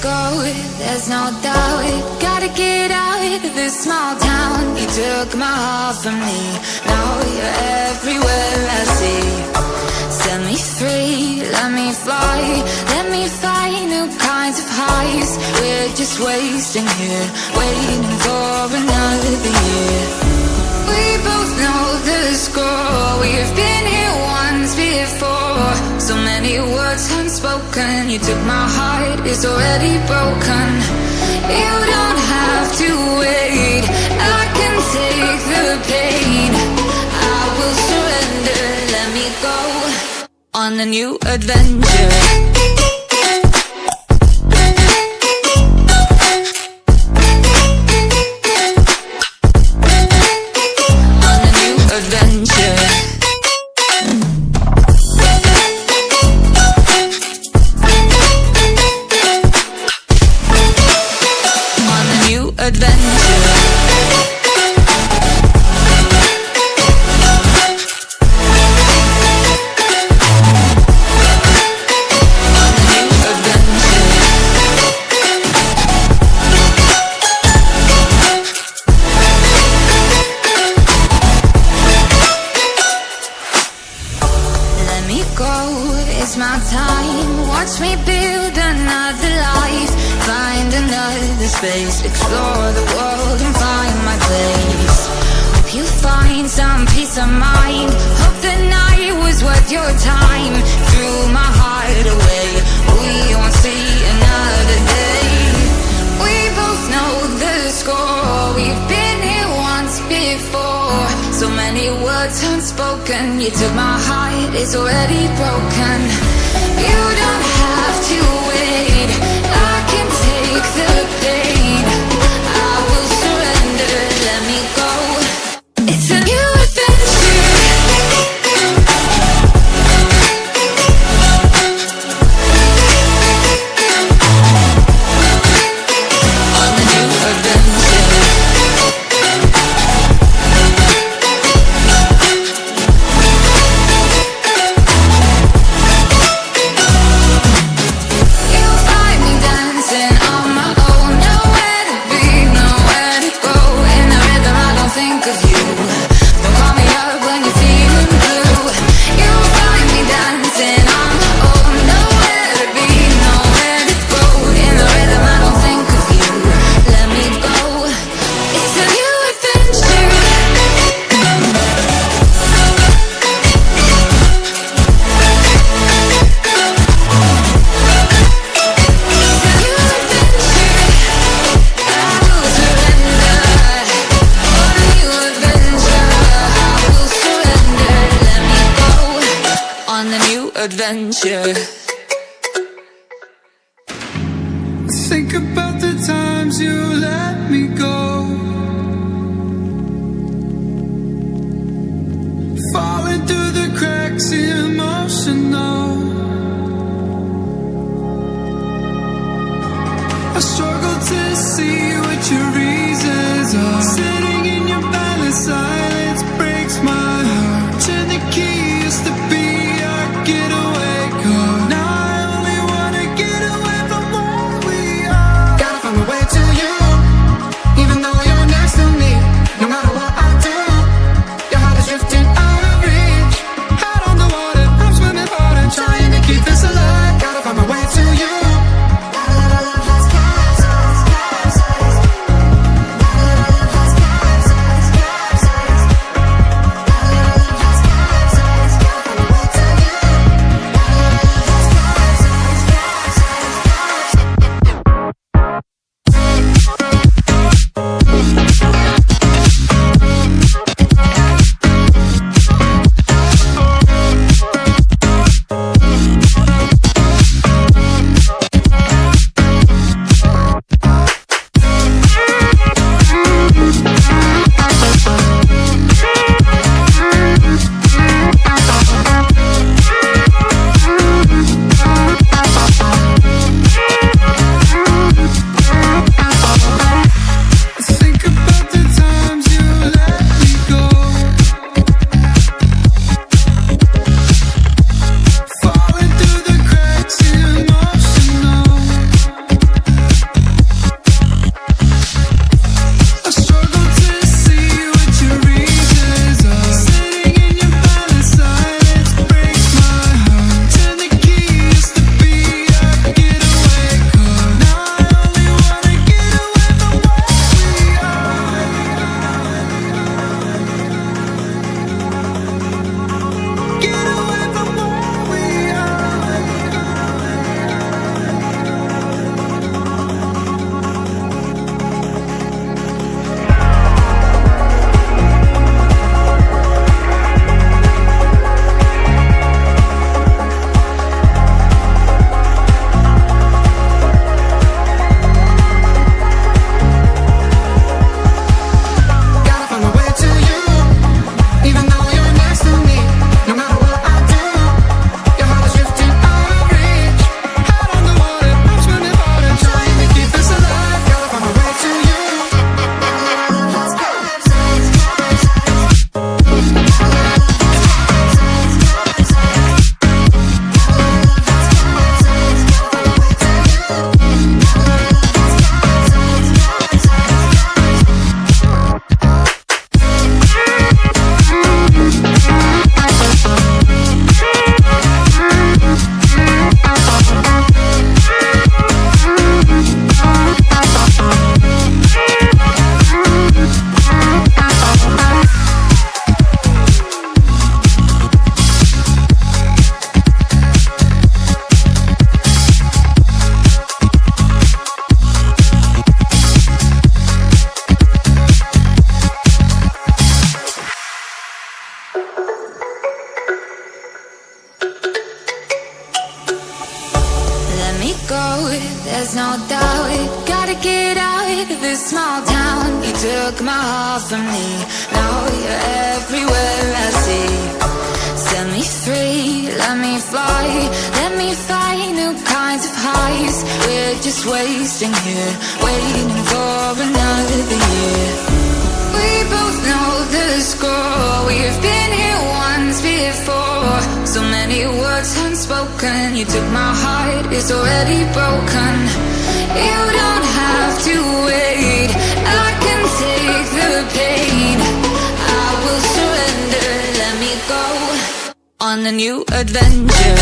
go, there's no doubt. Gotta get out of this small town. You took my heart from me, now you're everywhere I see. Set me free, let me fly, let me find new kinds of highs. We're just wasting here, waiting for another year. We both know the score, we've been here once before. So many words unspoken, you took my heart, it's already broken. You don't have to wait, I can take the pain. I will surrender, let me go on a new adventure. It's my time, watch me build another life. Find another space, explore the world and find my place. Hope you find some peace of mind, hope the night was worth your time. Threw my heart away, we won't see another day. We both know the score, we've been here once before. So many words unspoken, you took my heart, it's already broken. You don't have to wait, I can take the pain. I will surrender, let me go. It's a new adventure. On a new adventure. Adventure. Think about the times you let me go, falling through the cracks, emotional. I struggle to see what your reasons are. Sitting in your palace, silence breaks my heart. Turn the key, used to be our getaway car. Now I only wanna get away from where we are. Gotta find my way to you. go, there's no doubt. Gotta get out of this small town. You took my heart from me, now you're everywhere I see. Set me free, let me fly, let me find new kinds of highs. We're just wasting here, waiting for another year. We both know the score, we've been here once before. So many words unspoken, you took my heart, it's already broken. You don't have to wait, I can take the pain. I will surrender, let me go on a new adventure.